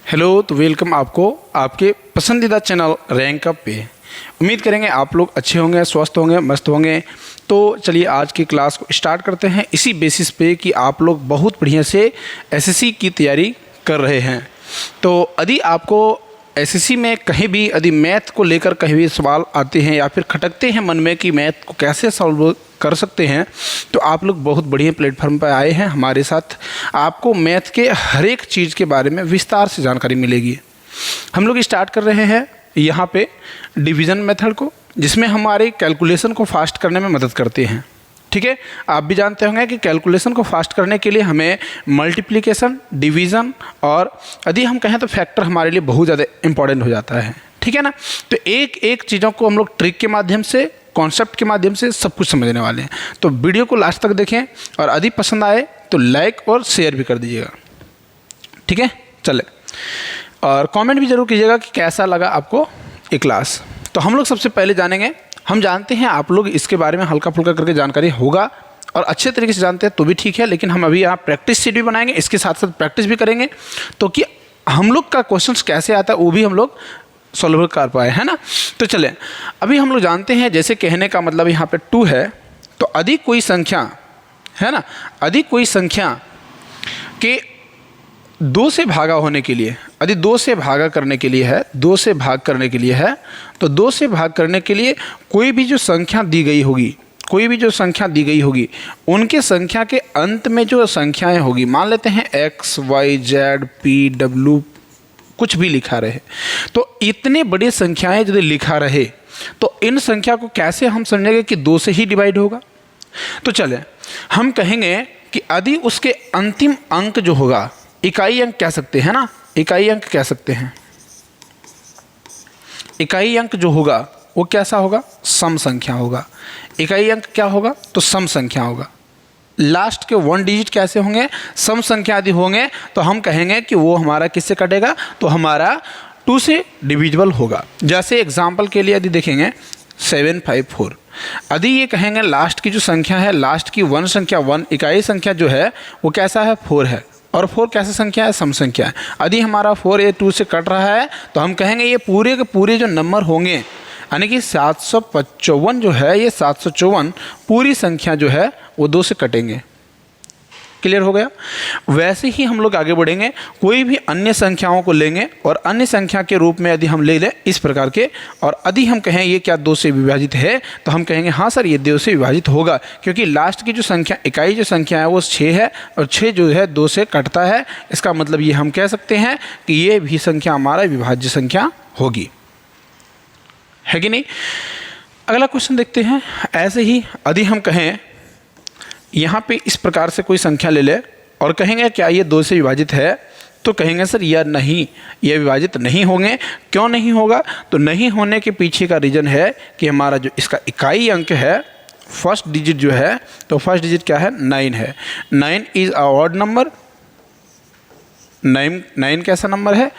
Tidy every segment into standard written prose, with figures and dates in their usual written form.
Hello, तो welcome आपको आपके पसंदीदा चैनल रैंक अप पे। उम्मीद करेंगे आप लोग अच्छे होंगे, स्वस्थ होंगे, मस्त होंगे। तो चलिए आज की क्लास को स्टार्ट करते हैं इसी बेसिस पे कि आप लोग बहुत बढ़िया से एसएससी की तैयारी कर रहे हैं। तो यदि आपको एसएससी में कहीं भी यदि मैथ को लेकर कहीं भी सवाल आते हैं या फिर खटकते हैं मन में कि मैथ को कैसे सॉल्व कर सकते हैं, तो आप लोग बहुत बढ़िया प्लेटफॉर्म पर आए हैं हमारे साथ। आपको मैथ के हर एक चीज़ के बारे में विस्तार से जानकारी मिलेगी। हम लोग स्टार्ट कर रहे हैं यहाँ पे डिवीज़न मेथड को, जिसमें हमारे कैलकुलेशन को फास्ट करने में मदद करते हैं। ठीक है, आप भी जानते होंगे कि कैलकुलेशन को फास्ट करने के लिए हमें मल्टीप्लिकेशन, डिवीज़न और यदि हम कहें तो फैक्टर हमारे लिए बहुत ज़्यादा इंपॉर्टेंट हो जाता है। ठीक है ना। तो एक एक चीज़ों को हम लोग ट्रिक के माध्यम से, कॉन्सेप्ट के माध्यम से सब कुछ समझने वाले हैं। तो वीडियो को लास्ट तक देखें और यदि पसंद आए तो लाइक और शेयर भी कर दीजिएगा। ठीक है, चले और कमेंट भी ज़रूर कीजिएगा कि कैसा लगा आपको ये क्लास। तो हम लोग सबसे पहले जानेंगे, हम जानते हैं आप लोग इसके बारे में हल्का फुल्का करके जानकारी होगा और अच्छे तरीके से जानते हैं तो भी ठीक है, लेकिन हम अभी यहाँ प्रैक्टिस शीट भी बनाएंगे, इसके साथ साथ प्रैक्टिस भी करेंगे तो कि हम लोग का क्वेश्चंस कैसे आता है वो भी हम लोग सॉल्व कर पाए, है ना। तो चलें, अभी हम लोग जानते हैं, जैसे कहने का मतलब यहाँ पे 2 है, तो यदि कोई संख्या है ना, यदि कोई संख्या के 2 से भागा होने के लिए, यदि 2 से भागा करने के लिए है, 2 से भाग करने के लिए है, तो 2 से भाग करने के लिए कोई भी जो संख्या दी गई होगी, कोई भी जो संख्या दी गई होगी, उनके संख्या के अंत में जो संख्याएं होगी, मान लेते हैं x, y, z, p, w, कुछ भी लिखा रहे, तो इतने बड़ी संख्याएं यदि लिखा रहे तो इन संख्या को कैसे हम समझेंगे कि 2 से ही डिवाइड होगा। तो चलें, हम कहेंगे कि यदि उसके अंतिम अंक जो होगा, इकाई अंक कह सकते हैं ना, इकाई अंक कह सकते हैं, इकाई अंक जो होगा वो कैसा होगा, सम संख्या होगा। इकाई अंक क्या होगा, तो सम संख्या होगा। लास्ट के 1 डिजिट कैसे होंगे, सम संख्या यदि होंगे तो हम कहेंगे कि वो हमारा किससे कटेगा, तो हमारा 2 से डिविजिबल होगा। जैसे एग्जांपल के लिए यदि देखेंगे 754, यदि ये कहेंगे लास्ट की जो संख्या है, लास्ट की 1 संख्या, 1 इकाई संख्या जो है वो कैसा है, 4 है, और 4 कैसे संख्या है, सम संख्या है। यदि हमारा 4 ये 2 से कट रहा है तो हम कहेंगे ये पूरे के पूरे जो नंबर होंगे, यानी कि 755 जो है, ये 754 पूरी संख्या जो है वो 2 से कटेंगे। क्लियर हो गया। वैसे ही हम लोग आगे बढ़ेंगे, कोई भी अन्य संख्याओं को लेंगे और अन्य संख्या के रूप में यदि हम ले लें इस प्रकार के, और यदि हम कहें ये क्या 2 से विभाजित है, तो हम कहेंगे हाँ सर ये 2 से विभाजित होगा, क्योंकि लास्ट की जो संख्या, इकाई जो संख्या है वो 6 है और 6 जो है 2 से कटता है। इसका मतलब ये हम कह सकते हैं कि ये भी संख्या हमारा विभाज्य संख्या होगी, है कि नहीं। अगला क्वेश्चन देखते हैं। ऐसे ही यदि हम कहें यहाँ पे इस प्रकार से कोई संख्या ले ले और कहेंगे क्या ये 2 से विभाजित है, तो कहेंगे सर यह नहीं, ये विभाजित नहीं होंगे। क्यों नहीं होगा, तो नहीं होने के पीछे का रीज़न है कि हमारा जो इसका इकाई अंक है, फर्स्ट डिजिट जो है, तो फर्स्ट डिजिट क्या है, 9 है। 9 इज़ अ ऑड नंबर। 9 कैसा नंबर है,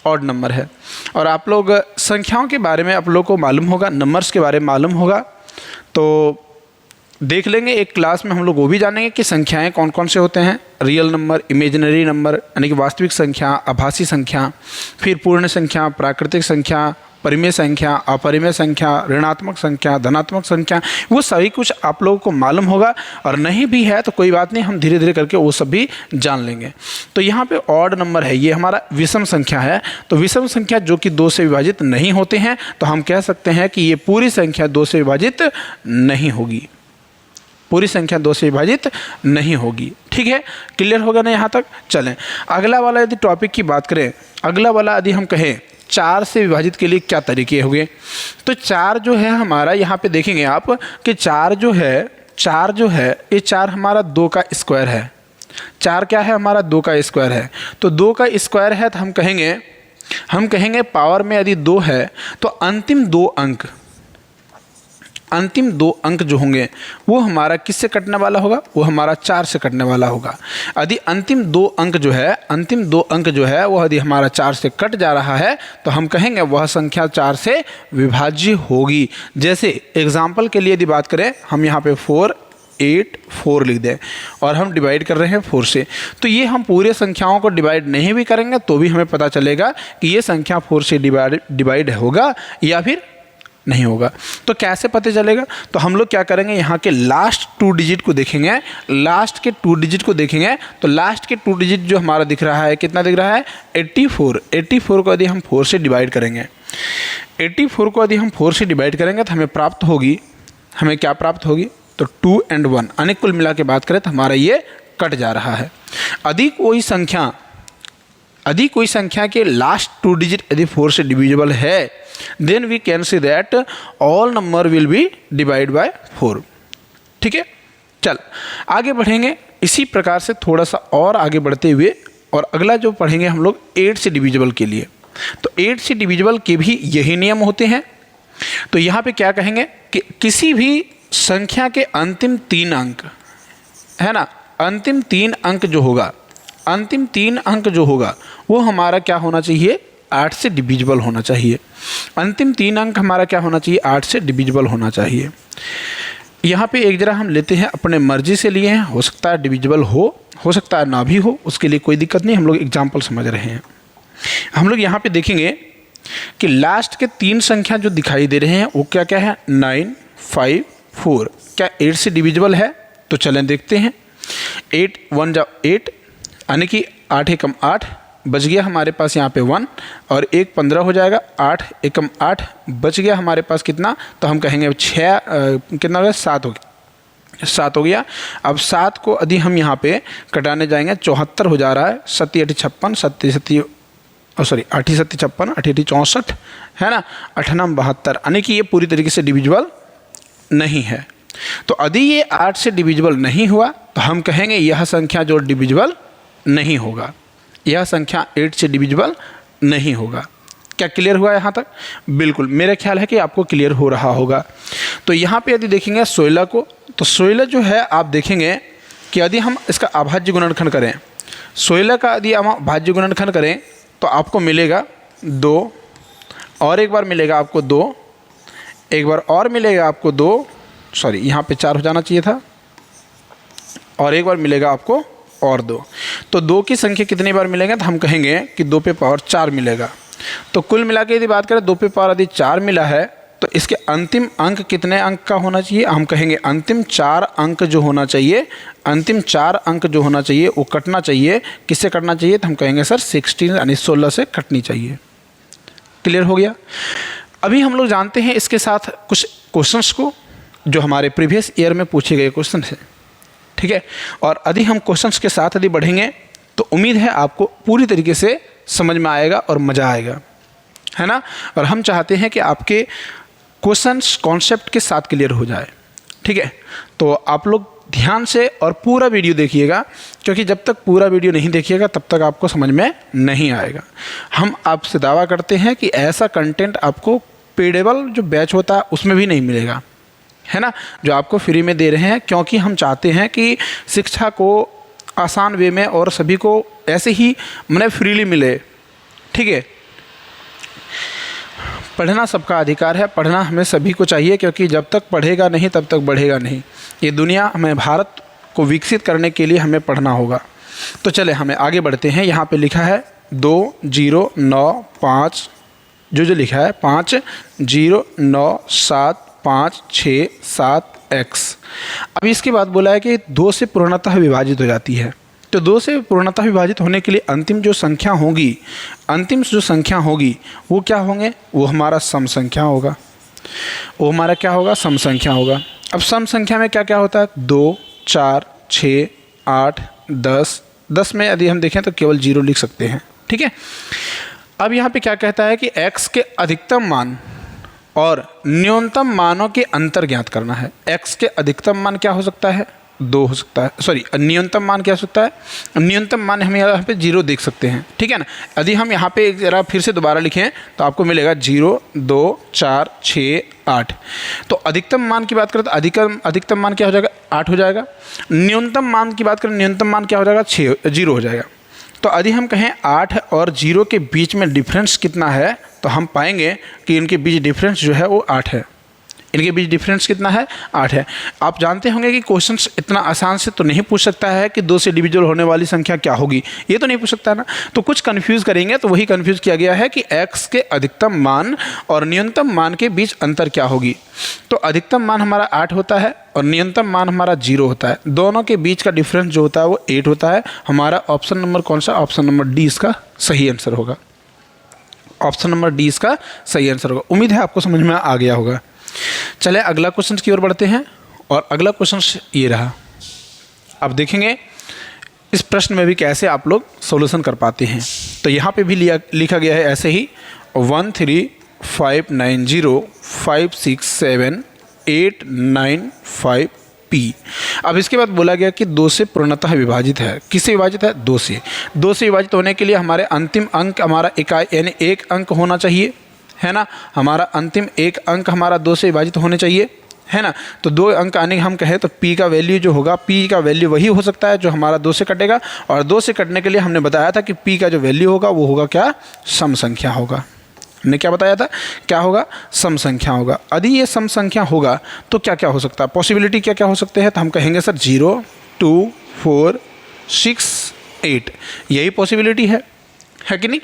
ऑड नंबर है। और आप लोग संख्याओं के बारे में आप लोग को मालूम होगा, नंबर्स के बारे में मालूम होगा, तो देख लेंगे एक क्लास में हम लोग वो भी जानेंगे कि संख्याएं कौन कौन से होते हैं। रियल नंबर, इमेजिनरी नंबर यानी कि वास्तविक संख्या, आभासी संख्या, फिर पूर्ण संख्या, प्राकृतिक संख्या, परिमेय संख्या, अपरिमेय संख्या, ऋणात्मक संख्या, धनात्मक संख्या, वो सभी कुछ आप लोगों को मालूम होगा। और नहीं भी है तो कोई बात नहीं, हम धीरे धीरे करके वो सब भी जान लेंगे। तो यहाँ पे ऑड नंबर है, ये हमारा विषम संख्या है। तो विषम संख्या जो कि 2 से विभाजित नहीं होते हैं, तो हम कह सकते हैं कि ये पूरी संख्या 2 से विभाजित नहीं होगी, पूरी संख्या 2 से विभाजित नहीं होगी। ठीक है, क्लियर होगा ना यहाँ तक। चलें अगला वाला यदि टॉपिक की बात करें, अगला वाला यदि हम कहें 4 से विभाजित के लिए क्या तरीके होंगे, तो 4 जो है हमारा, यहाँ पे देखेंगे आप कि 4 जो है ये 4 हमारा 2 का स्क्वायर है। 4 क्या है हमारा, 2 का स्क्वायर है। तो 2 का स्क्वायर है तो हम कहेंगे पावर में यदि 2 है तो अंतिम 2 अंक जो होंगे वो हमारा किससे कटने वाला होगा, वो हमारा 4 से कटने वाला होगा। यदि अंतिम 2 अंक जो है वो यदि हमारा 4 से कट जा रहा है तो हम कहेंगे वह संख्या 4 से विभाज्य होगी। जैसे एग्जाम्पल के लिए यदि बात करें, हम यहाँ पे 4 4 लिख दें और हम डिवाइड कर रहे हैं 4 से, तो ये हम पूरे संख्याओं को डिवाइड नहीं भी करेंगे तो भी हमें पता चलेगा कि ये संख्या 4 से डिवाइड होगा या फिर नहीं होगा। तो कैसे पता चलेगा? तो हम लोग क्या करेंगे, यहाँ के लास्ट 2 डिजिट को देखेंगे, लास्ट के 2 डिजिट को देखेंगे। तो लास्ट के 2 डिजिट जो हमारा दिख रहा है, कितना दिख रहा है? 84। 84 को यदि हम 4 से डिवाइड करेंगे, 84 को यदि हम 4 से डिवाइड करेंगे तो हमें प्राप्त होगी, हमें क्या प्राप्त होगी? तो 2 और 1, यानी कुल मिला के बात करें तो हमारा ये कट जा रहा है। यदि कोई संख्या के लास्ट 2 डिजिट यदि 4 से डिविजिबल है, then we can see that all number will be divide by 4। ठीक है, चल आगे बढ़ेंगे इसी प्रकार से थोड़ा सा और आगे बढ़ते हुए, और अगला जो पढ़ेंगे हम लोग 8 से डिविजिबल के लिए। तो 8 से डिविजिबल के भी यही नियम होते हैं। तो यहाँ पे क्या कहेंगे कि किसी भी संख्या के अंतिम 3 अंक है ना, अंतिम 3 अंक जो होगा, अंतिम 3 अंक जो होगा वो हमारा क्या होना चाहिए? 8 से डिविजिबल होना चाहिए। अंतिम 3 अंक हमारा क्या होना चाहिए? 8 से डिविजिबल होना चाहिए। यहाँ पे एक जरा हम लेते हैं, अपने मर्जी से लिए हैं, हो सकता है डिविजिबल हो सकता है ना भी हो, उसके लिए कोई दिक्कत नहीं, हम लोग एग्जाम्पल समझ रहे हैं। हम लोग यहाँ पे देखेंगे कि लास्ट के 3 संख्या जो दिखाई दे रहे हैं वो क्या क्या है? 9, 5, 4। क्या 8 से डिविजिबल है? तो चलें देखते हैं। 8 1 जा 8, यानी कि 8 एकम 8 बच गया हमारे पास यहाँ पे 1, और 1 15 हो जाएगा। 8 एकम 8 बच गया हमारे पास कितना? तो हम कहेंगे 6 कितना हो गया? 7 हो गया, 7 हो गया। अब 7 को यदि हम यहाँ पे कटाने जाएंगे, 74 हो जा रहा है। 7 8 56, 8 7 56, 8 8 64 है ना, 8 9 72, यानी कि ये पूरी तरीके से डिविजिबल नहीं है। तो यदि ये 8 से डिविजिबल नहीं हुआ तो हम कहेंगे यह संख्या जो डिविजिबल नहीं होगा, यह संख्या 8 से डिविजिबल नहीं होगा। क्या क्लियर हुआ यहाँ तक? बिल्कुल, मेरा ख्याल है कि आपको क्लियर हो रहा होगा। तो यहाँ पे यदि देखेंगे 16 को, तो 16 जो है आप देखेंगे कि यदि हम इसका अभाज्य गुणनखंड करें, 16 का यदि हम अभाज्य गुणनखंड करें तो आपको मिलेगा 2, और एक बार मिलेगा आपको 2, एक बार और मिलेगा आपको 2, सॉरी यहाँ पे 4 हो जाना चाहिए था, और एक बार मिलेगा आपको और 2। तो 2 की संख्या कितनी बार मिलेगा? तो हम कहेंगे कि 2 पे पावर 4 मिलेगा। तो कुल मिला के यदि बात करें 2 पे पावर यदि 4 मिला है तो इसके अंतिम अंक कितने अंक का होना चाहिए? हम कहेंगे अंतिम 4 अंक जो होना चाहिए, अंतिम 4 अंक जो होना चाहिए वो कटना चाहिए। किससे कटना चाहिए? तो हम कहेंगे सर 16 यानी 16 से कटनी चाहिए। क्लियर हो गया? अभी हम लोग जानते हैं इसके साथ कुछ क्वेश्चंस को जो हमारे प्रीवियस ईयर में पूछे गए क्वेश्चन हैं। ठीक है, और यदि हम क्वेश्चंस के साथ यदि बढ़ेंगे तो उम्मीद है आपको पूरी तरीके से समझ में आएगा और मज़ा आएगा, है ना। और हम चाहते हैं कि आपके क्वेश्चंस कॉन्सेप्ट के साथ क्लियर हो जाए। ठीक है, तो आप लोग ध्यान से और पूरा वीडियो देखिएगा, क्योंकि जब तक पूरा वीडियो नहीं देखिएगा तब तक आपको समझ में नहीं आएगा। हम आपसे दावा करते हैं कि ऐसा कंटेंट आपको पेडेबल जो बैच होता है उसमें भी नहीं मिलेगा, है ना, जो आपको फ्री में दे रहे हैं, क्योंकि हम चाहते हैं कि शिक्षा को आसान वे में और सभी को ऐसे ही मैंने फ्रीली मिले। ठीक है, पढ़ना सबका अधिकार है, पढ़ना हमें सभी को चाहिए, क्योंकि जब तक पढ़ेगा नहीं तब तक बढ़ेगा नहीं। ये दुनिया, हमें भारत को विकसित करने के लिए हमें पढ़ना होगा। तो चले हमें आगे बढ़ते हैं। यहाँ पे लिखा है 2 0 9 5, जो लिखा है 5 0 9 7 5 6 7 x। अब इसके बाद बोला है कि 2 से पूर्णतः विभाजित हो जाती है। तो 2 से पूर्णतः विभाजित होने के लिए अंतिम जो संख्या होगी, अंतिम जो संख्या होगी वो क्या होंगे? वो हमारा सम संख्या होगा। वो हमारा क्या होगा? सम संख्या होगा। अब सम संख्या में क्या क्या होता है? 2 4 6 8 10। 10 में यदि हम देखें तो केवल 0 लिख सकते हैं। ठीक है, अब यहाँ पे क्या कहता है कि x के अधिकतम मान और न्यूनतम मानों के अंतर ज्ञात करना है। x के अधिकतम मान क्या हो सकता है? 2 हो सकता है, सॉरी न्यूनतम मान क्या हो सकता है? न्यूनतम मान हम यहाँ पे 0 देख सकते हैं। ठीक है ना। यदि हम यहाँ पे ज़रा फिर से दोबारा लिखें तो आपको मिलेगा 0 2 4 6 8। तो अधिकतम मान की बात करें तो अधिकतम मान क्या हो जाएगा? 8 हो जाएगा। न्यूनतम मान की बात करें, न्यूनतम मान क्या हो जाएगा? 0 हो जाएगा। तो यदि हम कहें 8 और 0 के बीच में डिफरेंस कितना है, तो हम पाएंगे कि इनके बीच डिफरेंस जो है वो 8 है। इनके बीच डिफरेंस कितना है, 8 है। आप जानते होंगे कि क्वेश्चंस इतना आसान से तो नहीं पूछ सकता है कि 2 से डिविजिबल होने वाली संख्या क्या होगी, ये तो नहीं पूछ सकता ना। तो कुछ कंफ्यूज करेंगे, तो वही कंफ्यूज किया गया है कि x के अधिकतम मान और न्यूनतम मान के बीच अंतर क्या होगी। तो अधिकतम मान हमारा 8 होता है और न्यूनतम मान हमारा 0 होता है। दोनों के बीच का डिफरेंस जो होता है वो 8 होता है। हमारा ऑप्शन नंबर कौन सा, ऑप्शन नंबर डी इसका सही आंसर होगा। ऑप्शन नंबर डी इसका सही आंसर होगा। उम्मीद है आपको समझ में आ गया होगा। चले अगला क्वेश्चन की ओर बढ़ते हैं, और अगला क्वेश्चन ये रहा। अब देखेंगे इस प्रश्न में भी कैसे आप लोग सॉल्यूशन कर पाते हैं। तो यहाँ पे भी लिखा गया है ऐसे ही 1359056789 P। अब इसके बाद बोला गया कि 2 से पूर्णतः विभाजित है। किससे विभाजित है, 2 से। 2 से विभाजित होने के लिए हमारे अंतिम अंक हमारा इकाई यानी 1 अंक होना चाहिए, है ना। हमारा अंतिम 1 अंक हमारा 2 से विभाजित होने चाहिए, है ना। तो 2 अंक आने हम कहें तो P का वैल्यू जो होगा, P का वैल्यू वही हो सकता है जो हमारा 2 से कटेगा। और 2 से कटने के लिए हमने बताया था कि P का जो वैल्यू होगा वो होगा क्या, सम संख्या होगा। हमने क्या बताया था, क्या होगा, सम संख्या होगा। यदि ये सम संख्या होगा तो क्या क्या हो सकता है, पॉसिबिलिटी क्या क्या हो सकते हैं। तो हम कहेंगे सर 0, 2, 4, 6, 8 यही पॉसिबिलिटी है कि नहीं।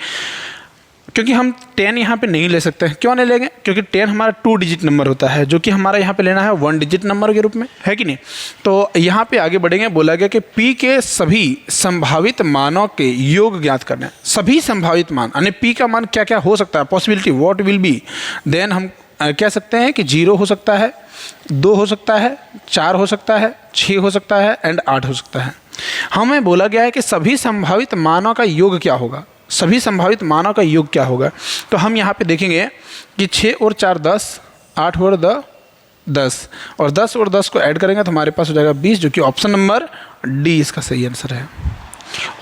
क्योंकि हम 10 यहाँ पे नहीं ले सकते हैं। क्यों नहीं लेंगे, क्योंकि 10 हमारा 2 डिजिट नंबर होता है, जो कि हमारा यहाँ पे लेना है 1 डिजिट नंबर के रूप में, है कि नहीं। तो यहाँ पे आगे बढ़ेंगे, बोला गया कि P के सभी संभावित मानों के योग ज्ञात करना है। सभी संभावित मान यानी P का मान क्या क्या हो सकता है, possibility what will be. Then हम कह सकते हैं कि 0 हो सकता है, 2 हो सकता है, 4 हो सकता है, 6 हो सकता है एंड 8 हो सकता है। हमें बोला गया है कि सभी संभावित मानों का योग क्या होगा, सभी संभावित मानों का योग क्या होगा। तो हम यहाँ पे देखेंगे कि 6 और 4 10, 8 और 10 और 10 और 10 को ऐड करेंगे तो हमारे पास हो जाएगा 20, जो कि ऑप्शन नंबर डी इसका सही आंसर है।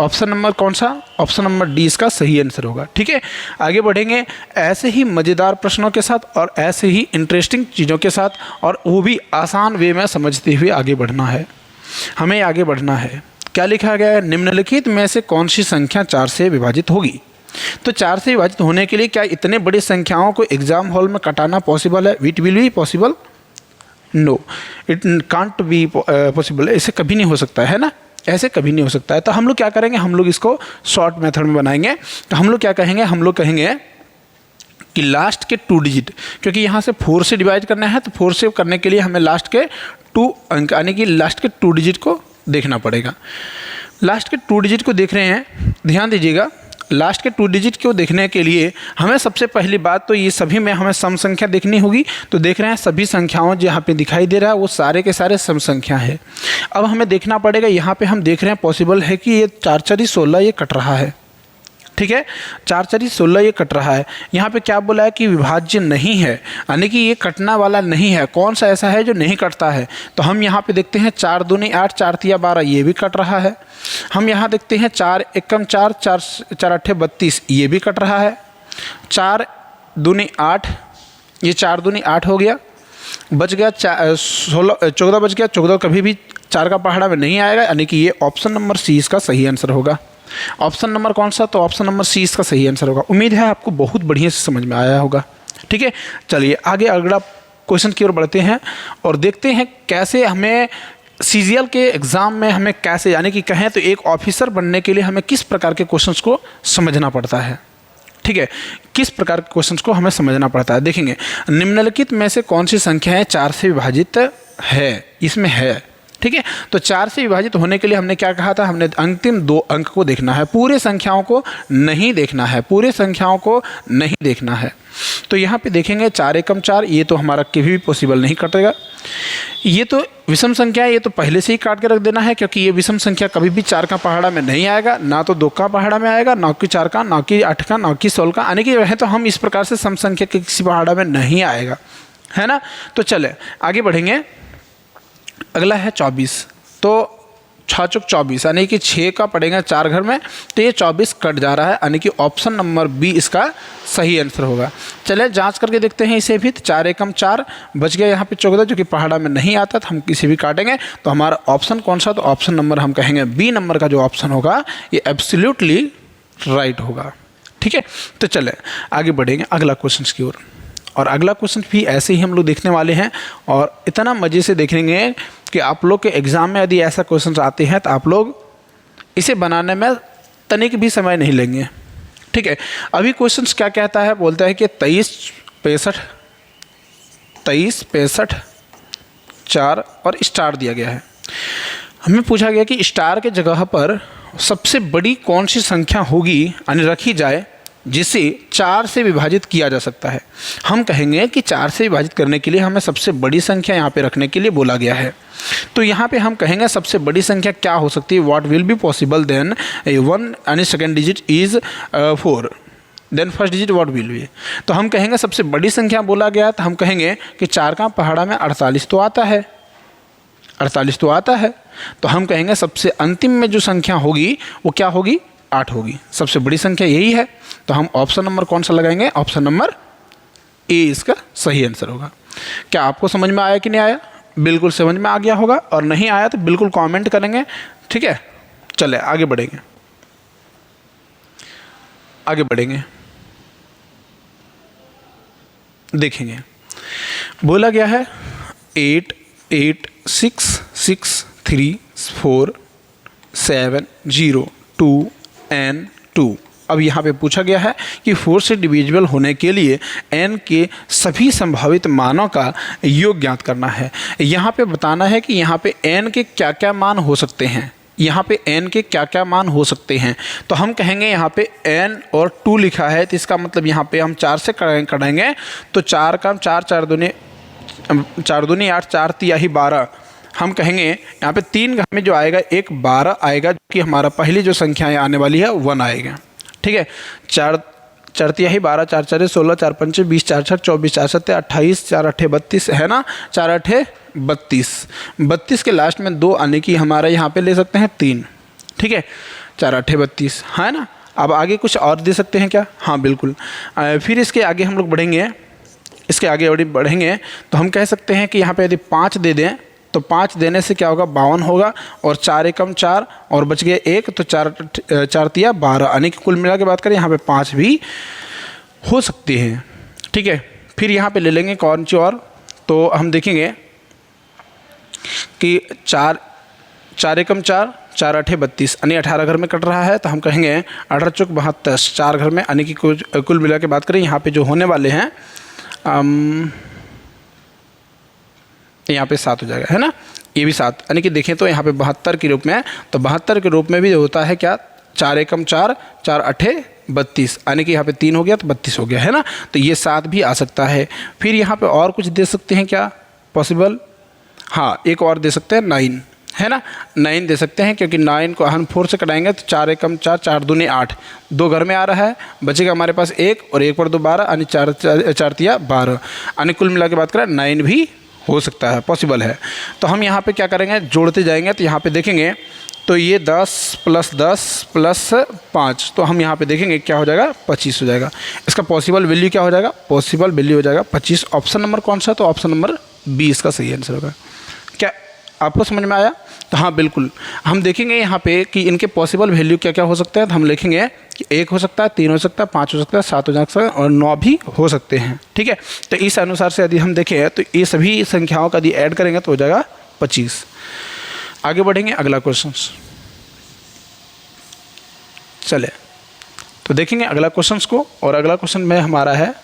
ऑप्शन नंबर कौन सा, ऑप्शन नंबर डी इसका सही आंसर होगा। ठीक है, आगे बढ़ेंगे ऐसे ही मज़ेदार प्रश्नों के साथ और ऐसे ही इंटरेस्टिंग चीज़ों के साथ, और वो भी आसान वे में समझते हुए आगे बढ़ना है। हमें आगे बढ़ना है। क्या लिखा गया है, निम्नलिखित में से कौन सी संख्या 4 से विभाजित होगी। तो 4 से विभाजित होने के लिए क्या इतने बड़ी संख्याओं को एग्जाम हॉल में कटाना पॉसिबल है, it will be possible, no it can't be possible. ऐसे कभी नहीं हो सकता है ना, ऐसे कभी नहीं हो सकता है। तो हम लोग क्या करेंगे, हम लोग इसको शॉर्ट मेथड में बनाएंगे। तो हम लोग क्या कहेंगे, हम लोग कहेंगे कि लास्ट के 2 डिजिट, क्योंकि यहाँ से 4 से डिवाइड करना है तो 4 से करने के लिए हमें लास्ट के 2 अंक यानी कि लास्ट के 2 डिजिट को देखना पड़ेगा। लास्ट के 2 डिजिट को देख रहे हैं, ध्यान दीजिएगा। लास्ट के 2 डिजिट को देखने के लिए हमें सबसे पहली बात तो ये सभी में हमें सम संख्या देखनी होगी। तो देख रहे हैं सभी संख्याओं जो यहाँ पे दिखाई दे रहा है वो सारे के सारे सम संख्या है। अब हमें देखना पड़ेगा, यहाँ पे हम देख रहे हैं पॉसिबल है कि ये 4 4 16 ये कट रहा है। ठीक है, 4 4 16 ये कट रहा है। यहाँ पे क्या बोला है कि विभाज्य नहीं है, यानी कि ये कटना वाला नहीं है। कौन सा ऐसा है जो नहीं कटता है, तो हम यहाँ पे देखते हैं 4 दूनी 8, 4 तिया 12 ये भी कट रहा है। हम यहाँ देखते हैं 4 एकम 4, 4 8 32 ये भी कट रहा है। 4 दूनी 8, ये 4 दूनी 8 हो गया, बच गया 14 बच गया। 14 कभी भी 4 का पहाड़ा में नहीं आएगा, यानी कि ये ऑप्शन नंबर सी इसका सही आंसर होगा। ऑप्शन नंबर कौन सा, तो ऑप्शन नंबर सी इसका सही आंसर होगा। उम्मीद है आपको बहुत बढ़िया से समझ में आया होगा। ठीक है, चलिए आगे अगला क्वेश्चन की ओर बढ़ते हैं और देखते हैं कैसे हमें सीजीएल के एग्ज़ाम में हमें कैसे, यानी कि कहें तो एक ऑफिसर बनने के लिए हमें किस प्रकार के क्वेश्चंस को समझना पड़ता है। ठीक है, किस प्रकार के क्वेश्चंस को हमें समझना पड़ता है। देखेंगे निम्नलिखित में से कौन सी संख्याएं 4 से विभाजित है, इसमें है। ठीक है, तो 4 से विभाजित होने के लिए हमने क्या कहा था, हमने अंतिम 2 अंक को देखना है, पूरे संख्याओं को नहीं देखना है, पूरे संख्याओं को नहीं देखना है। तो यहाँ पे देखेंगे 4 एकम 4, ये तो हमारा कभी भी पॉसिबल नहीं कटेगा। ये तो विषम संख्या है, ये तो पहले से ही काट के रख देना है, क्योंकि ये विषम संख्या कभी भी 4 का पहाड़ा में नहीं आएगा, ना तो 2 का पहाड़ा में आएगा, ना कि 4 का, ना कि 8 का, ना कि 16 का, आने की है। तो हम इस प्रकार से सम संख्या के किसी पहाड़ा में नहीं आएगा, है ना। तो चले आगे बढ़ेंगे। अगला है 24, तो 6 चौक 24 यानी कि 6 का पड़ेगा 4 घर में, तो ये 24 कट जा रहा है, यानी कि ऑप्शन नंबर बी इसका सही आंसर होगा। चले जांच करके देखते हैं इसे भी। तो 4 एकम 4 बच गया यहाँ पे 14, जो कि पहाड़ा में नहीं आता, तो हम किसी भी काटेंगे। तो हमारा ऑप्शन कौन सा, तो ऑप्शन नंबर हम कहेंगे बी नंबर का जो ऑप्शन होगा ये एब्सोल्युटली राइट होगा। ठीक है, तो चले आगे बढ़ेंगे अगला क्वेश्चन की ओर। और अगला क्वेश्चन भी ऐसे ही हम लोग देखने वाले हैं और इतना मज़े से देखेंगे कि आप लोग के एग्ज़ाम में यदि ऐसा क्वेश्चन आते हैं तो आप लोग इसे बनाने में तनिक भी समय नहीं लेंगे। ठीक है, अभी क्वेश्चन क्या कहता है, बोलता है कि 23, 65 4 और स्टार दिया गया है। हमें पूछा गया कि स्टार के जगह पर सबसे बड़ी कौन सी संख्या होगी यानी रखी जाए जिसे 4 से विभाजित किया जा सकता है। हम कहेंगे कि 4 से विभाजित करने के लिए हमें सबसे बड़ी संख्या यहाँ पे रखने के लिए बोला गया है। तो यहाँ पे हम कहेंगे सबसे बड़ी संख्या क्या हो सकती है, what will be possible then 1 यानी second digit is 4, then first digit what will be. तो हम कहेंगे सबसे बड़ी संख्या बोला गया तो हम कहेंगे कि 4 का पहाड़ा में 48 तो आता है, 48 तो आता है। तो हम कहेंगे सबसे अंतिम में जो संख्या होगी वो क्या होगी, 8 होगी। सबसे बड़ी संख्या यही है। तो हम ऑप्शन नंबर कौन सा लगाएंगे, ऑप्शन नंबर ए इसका सही आंसर होगा। क्या आपको समझ में आया कि नहीं आया? बिल्कुल समझ में आ गया होगा, और नहीं आया तो बिल्कुल कमेंट करेंगे। ठीक है, चले आगे बढ़ेंगे, आगे बढ़ेंगे। देखेंगे बोला गया है 8 8 6 6 3 4 7 0 2 n 2। अब यहाँ पे पूछा गया है कि 4 से डिविजिबल होने के लिए n के सभी संभावित मानों का योग ज्ञात करना है। यहाँ पे बताना है कि यहाँ पे n के क्या क्या मान हो सकते हैं, यहाँ पे n के क्या क्या मान हो सकते हैं। तो हम कहेंगे यहाँ पे n और 2 लिखा है तो इसका मतलब यहाँ पे हम 4 से करेंगे तो 4 का 4 4 दूनी 8 4 तिहाई 12। हम कहेंगे यहाँ पे 3 में जो आएगा एक 12 आएगा, जो कि हमारा पहली जो संख्या आने वाली है 1 आएगा। ठीक है, 4 4 तिहाई 12 4 4 16 4 5 20 4 6 24 4 7 28 4 8 32 है ना, 4 8 32। 32 के लास्ट में 2 आने की हमारा यहाँ पे ले सकते हैं 3। ठीक है, 4 8 32 है ना। अब आगे कुछ और दे सकते हैं क्या? हाँ बिल्कुल। फिर इसके आगे हम लोग बढ़ेंगे, इसके आगे बढ़ेंगे तो हम कह सकते हैं कि यहाँ पे यदि 5 दे दें तो 5 देने से क्या होगा, 52 होगा, और 4 एकम 4 और बच गए 1 तो 4 तिया 12 यानी कि कुल मिला के बात करें यहाँ पे 5 भी हो सकते हैं। ठीक है, फिर यहाँ पे ले लेंगे कौन सी और, तो हम देखेंगे कि 4 एकम 4 4 8 32 यानी 18 घर में कट रहा है। तो हम कहेंगे 18 चौक 72 4 घर में यानी कि कुल मिला के बात करें यहाँ पे जो होने वाले हैं यहाँ पे 7 हो जाएगा, है ना, ये भी 7 यानी कि देखें तो यहाँ पे 72 के रूप में है। तो 72 के रूप में भी होता है क्या, 4 एकम 4 4 8 32 यानी कि यहाँ पे 3 हो गया तो 32 हो गया, है ना। तो ये 7 भी आ सकता है। फिर यहाँ पे और कुछ दे सकते हैं क्या पॉसिबल, हाँ एक और दे सकते हैं 9, है ना, 9 दे सकते हैं क्योंकि 9 को हम 4 से कटाएंगे तो 4 एकम 4 4 दूनी 8, 2 घर में आ रहा है, बचेगा हमारे पास 1 और 1 पर 2 12 यानी 4 तिया 12 यानी कुल मिला के बात करें 9 भी हो सकता है, पॉसिबल है। तो हम यहाँ पे क्या करेंगे, जोड़ते जाएंगे। तो यहाँ पे देखेंगे तो ये 10 + 10 + 5 तो हम यहाँ पे देखेंगे क्या हो जाएगा, 25 हो जाएगा। इसका पॉसिबल वैल्यू क्या हो जाएगा, पॉसिबल वैल्यू हो जाएगा 25। ऑप्शन नंबर कौन सा, तो ऑप्शन नंबर बी इसका सही आंसर होगा। क्या आपको समझ में आया? तो हाँ बिल्कुल, हम देखेंगे यहाँ पे कि इनके पॉसिबल वैल्यू क्या क्या हो सकते हैं। तो हम लिखेंगे कि 1 हो सकता है, 3 हो सकता है, 5 हो सकता है, 7 हो सकता है और 9 भी हो सकते हैं। ठीक है, तो इस अनुसार से यदि हम देखें तो ये सभी संख्याओं का यदि ऐड करेंगे तो हो जाएगा 25। आगे बढ़ेंगे, अगला क्वेश्चन चले तो देखेंगे अगला क्वेश्चन को। और अगला क्वेश्चन में हमारा है,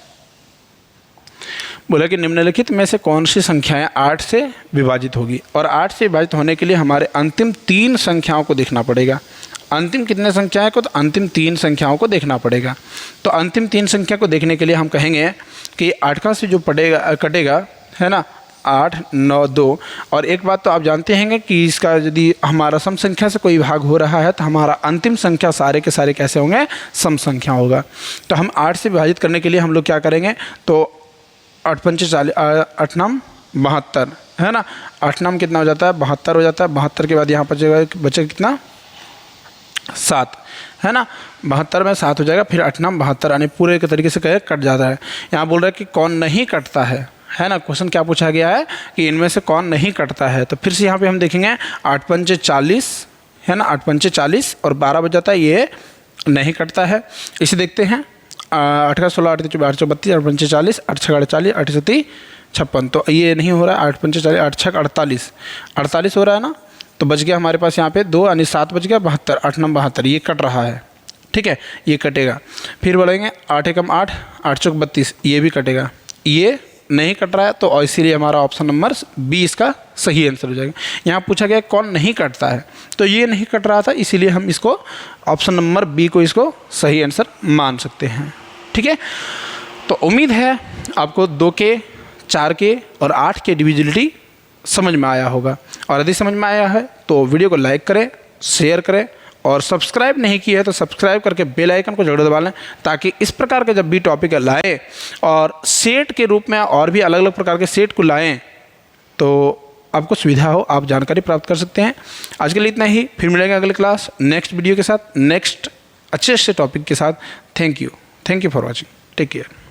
बोला कि निम्नलिखित में से कौन सी संख्याएं 8 से विभाजित होगी। और 8 से विभाजित होने के लिए हमारे अंतिम 3 संख्याओं को देखना पड़ेगा। अंतिम कितने संख्याएं को, तो अंतिम 3 संख्याओं को देखना पड़ेगा। तो अंतिम 3 संख्या को देखने के लिए हम कहेंगे कि 8 का से जो कटेगा है ना, 8 9 2। और एक बात तो आप जानते हैं कि इसका यदि हमारा सम संख्या से कोई भाग हो रहा है तो हमारा अंतिम संख्या सारे के सारे कैसे होंगे, सम संख्या होगा। तो हम 8 से विभाजित करने के लिए हम लोग क्या करेंगे, तो 8 पंचे 40 8 नाम 72 है ना, 8 नाम कितना हो जाता है, 72 हो जाता है। 72 के बाद यहाँ पर बचेगा कितना, 7 है ना, 72 में 7 हो जाएगा। फिर 8 नाम 72 यानी पूरे के तरीके से कट जाता है। यहाँ बोल रहा है कि कौन नहीं कटता है ना, क्वेश्चन क्या पूछा गया है कि इनमें से कौन नहीं कटता है। तो फिर से यहाँ पे हम देखेंगे 8 पंचे 40 है ना, 8 पंचे 40 और 12 बच जाता है, ये नहीं कटता है। इसे देखते हैं 8 का 16, 8 24, 8 32, 8 पंचे 40, 8 छः 48, 8 सत्ती 56। तो ये नहीं हो रहा है, 8 पंचे 40, 8 छः 48, 48 हो रहा है ना। तो बच गया हमारे पास यहाँ पे 2, यानी 7 बच गया, 72, 8 9 72, ये कट रहा है, ठीक है, ये कटेगा। फिर बोलेंगे 8 एकम 8, 8 चौक 32, ये भी कटेगा, ये नहीं कट रहा है, तो इसीलिए हमारा ऑप्शन नंबर बी इसका सही आंसर हो जाएगा। यहाँ पूछा गया कौन नहीं कटता है, तो ये नहीं कट रहा था, इसीलिए हम इसको ऑप्शन नंबर बी को इसको सही आंसर मान सकते हैं, ठीक है। तो उम्मीद है आपको 2 के, 4 के और 8 के डिविजिबिलिटी समझ में आया होगा। और यदि समझ में आया है तो वीडियो को लाइक करें, शेयर करें, और सब्सक्राइब नहीं किया है तो सब्सक्राइब करके बेल आइकन को जरूर दबा लें, ताकि इस प्रकार के जब भी टॉपिक लाएँ और सेट के रूप में और भी अलग अलग प्रकार के सेट को लाएँ तो आपको सुविधा हो, आप जानकारी प्राप्त कर सकते हैं। आज के लिए इतना ही, फिर मिलेंगे अगले क्लास नेक्स्ट वीडियो के साथ, नेक्स्ट अच्छे टॉपिक के साथ। Thank you for watching, take care.